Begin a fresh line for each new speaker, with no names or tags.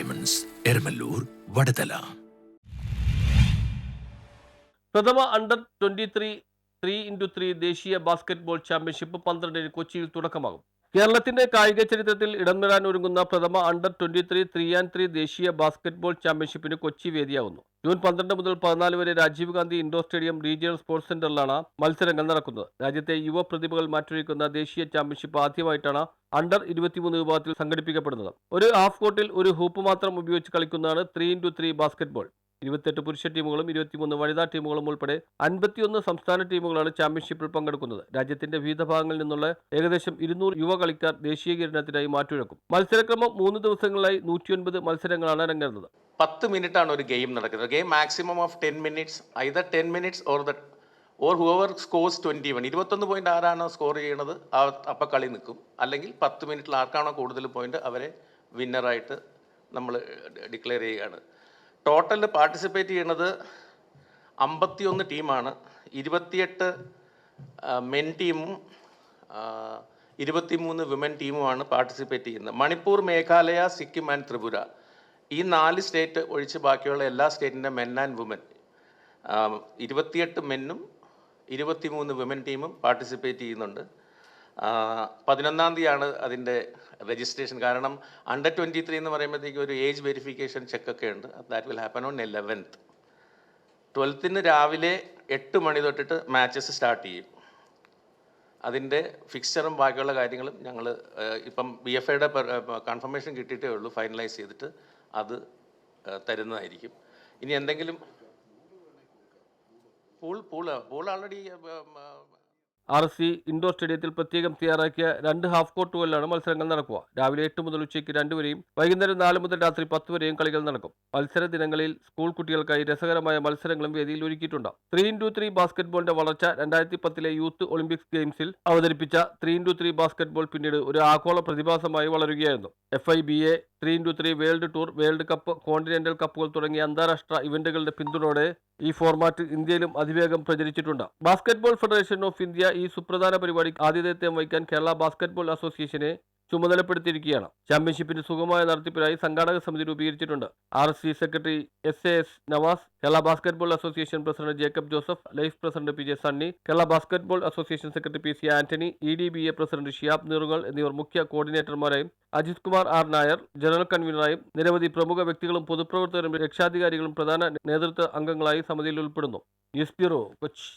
Diamonds, Eramallur, Vadathala.
പ്രഥമ under 23 3x3 ദേശീയ basketball championship 12-ന് കൊച്ചിയിൽ തുടക്കമാകും. കേരളത്തിന്റെ കായിക ചരിത്രത്തിൽ ഇടം നേടാൻ ഒരുങ്ങുന്ന പ്രഥമ അണ്ടർ 23 3x3 ദേശീയ ബാസ്കറ്റ്ബോൾ ചാമ്പ്യൻഷിപ്പിന് കൊച്ചി വേദിയാവുന്നു. ജൂൺ 12 മുതൽ 14 വരെ Rajiv Gandhi indoor stadium regional sports സെന്ററിലാണ് മത്സരങ്ങൾ നടക്കുന്നത്. രാജ്യത്തെ യുവ പ്രതിഭകൾ മാറ്റുരയ്ക്കുന്ന ദേശീയ ചാമ്പ്യൻഷിപ്പ് ആദ്യമായിട്ടാണ് അണ്ടർ 23 വിഭാഗത്തിൽ സംഘടിപ്പിക്കപ്പെടുന്നത്. ഒരു ഹാഫ് കോർട്ടിൽ ഒരു ഹൂപ്പ് മാത്രം ഉപയോഗിച്ച് കളിക്കുന്നതാണ് 3x3 ബാസ്കറ്റ്ബോൾ. 28 പുരുഷ ടീമുകളും 23 വനിതാ ടീമുകളും ഉൾപ്പെടെ 51 സംസ്ഥാന ടീമുകളാണ് ചാമ്പ്യൻഷിപ്പിൽ പങ്കെടുക്കുന്നത്. രാജ്യത്തിന്റെ വിവിധ ഭാഗങ്ങളിൽ നിന്നുള്ള ഏകദേശം 200 യുവ കളിക്കാർ ദേശീയ കിരീടത്തിനായി മാറ്റുരക്കും. മത്സരക്രമം 3 ദിവസങ്ങളിലായി 109 മത്സരങ്ങളാണ് അരങ്ങേറുന്നത്.
10 മിനിറ്റ് ആണ് ഒരു ഗെയിം നടക്കുന്നത്. Game maximum of 10 minutes, either 10 minutes or Hoover scores 21. 21 point ആരാണോ സ്കോർ ചെയ്യുന്നത് അപ്പം കളി നിൽക്കും. അല്ലെങ്കിൽ 10 മിനിറ്റിൽ ആർക്കാണോ കൂടുതൽ പോയിന്റ് അവരെ വിന്നറായിട്ട് നമ്മൾ ഡിക്ലെയർ ചെയ്യുകയാണ്. ടോട്ടൽ പാർട്ടിസിപ്പേറ്റ് ചെയ്യുന്നത് 51 ടീമാണ്. 28 മെൻ ടീമും 23 വിമൻ ടീമുമാണ് പാർട്ടിസിപ്പേറ്റ് ചെയ്യുന്നത്. മണിപ്പൂർ, മേഘാലയ, സിക്കിം ആൻഡ് ത്രിപുര ഈ 4 സ്റ്റേറ്റ് ഒഴിച്ച് ബാക്കിയുള്ള എല്ലാ സ്റ്റേറ്റിൻ്റെ മെൻ ആൻഡ് വുമൻ 28 മെന്നും 23 വിമൻ ടീമും പാർട്ടിസിപ്പേറ്റ് ചെയ്യുന്നുണ്ട്. 11-ാം തീയതിയാണ് അതിൻ്റെ രജിസ്ട്രേഷൻ. കാരണം അണ്ടർ 23 എന്ന് പറയുമ്പോഴത്തേക്ക് ഒരു ഏജ് വെരിഫിക്കേഷൻ ചെക്കൊക്കെ ഉണ്ട്. That will happen on 11th. 12th രാവിലെ 8 മണി തൊട്ടിട്ട് മാച്ചസ് സ്റ്റാർട്ട് ചെയ്യും. അതിൻ്റെ ഫിക്സ്ചറും ബാക്കിയുള്ള കാര്യങ്ങളും ഞങ്ങൾ ഇപ്പം BFAയുടെ കൺഫർമേഷൻ കിട്ടിയിട്ടേ ഉള്ളൂ. ഫൈനലൈസ് ചെയ്തിട്ട് അത് തരുന്നതായിരിക്കും. ഇനി എന്തെങ്കിലും പൂൾ ഓൾറെഡി
RC ഇൻഡോർ സ്റ്റേഡിയത്തിൽ പ്രത്യേകം തയ്യാറാക്കിയ 2 ഹാഫ് കോർട്ടുകളിലാണ് മത്സരങ്ങൾ നടക്കുക. രാവിലെ 8 മുതൽ ഉച്ചയ്ക്ക് 2 വരെയും വൈകുന്നേരം 4 മുതൽ രാത്രി 10 വരെയും കളികൾ നടക്കും. മത്സര ദിനങ്ങളിൽ സ്കൂൾ കുട്ടികൾക്കായി രസകരമായ മത്സരങ്ങളും വേദിയിൽ ഒരുക്കിയിട്ടുണ്ട്. 3x3 ബാസ്കറ്റ്ബോളിന്റെ വളർച്ച 2010 യൂത്ത് ഒളിമ്പിക്സ് ഗെയിംസിൽ അവതരിപ്പിച്ച 3x3 ബാസ്കറ്റ്ബോൾ പിന്നീട് ഒരു ആഗോള പ്രതിഭാസമായി വളരുകയായിരുന്നു. FIBA 3x3 world tour, world cup, continental കപ്പുകൾ തുടങ്ങിയ അന്താരാഷ്ട്ര ഇവന്റുകളുടെ പിന്തുണയോടെ ഈ ഫോർമാറ്റ് ഇന്ത്യയിലും അതിവേഗം പ്രചരിച്ചിട്ടുണ്ട്. ബാസ്കറ്റ്ബോൾ ഫെഡറേഷൻ ഓഫ് ഇന്ത്യ ഈ സുപ്രധാന പരിപാടിക്ക് ആതിഥേയത്വം വഹിക്കാൻ കേരള ബാസ്കറ്റ്ബോൾ അസോസിയേഷനെ ചുമതലപ്പെടുത്തിയിരിക്കുകയാണ്. ചാമ്പ്യൻഷിപ്പിന്റെ സുഗമമായ നടത്തിപ്പിനായി സംഘാടക സമിതി രൂപീകരിച്ചിട്ടുണ്ട്. RC secretary SAS Navas, Kerala basketball association president Jacob Joseph, life president PJ Sunny, Kerala basketball association secretary PC Antony, EDBA president Shiyab നീറുകൾ എന്നിവർ മുഖ്യ കോർഡിനേറ്റർമാരായും അജിത് കുമാർ R നായർ ജനറൽ കൺവീനറായും നിരവധി പ്രമുഖ വ്യക്തികളും പൊതുപ്രവർത്തകരും രക്ഷാധികാരികളും പ്രധാന നേതൃത്വ അംഗങ്ങളായി സമിതിയിൽ ഉൾപ്പെടുന്നു. News bureau, Kochi.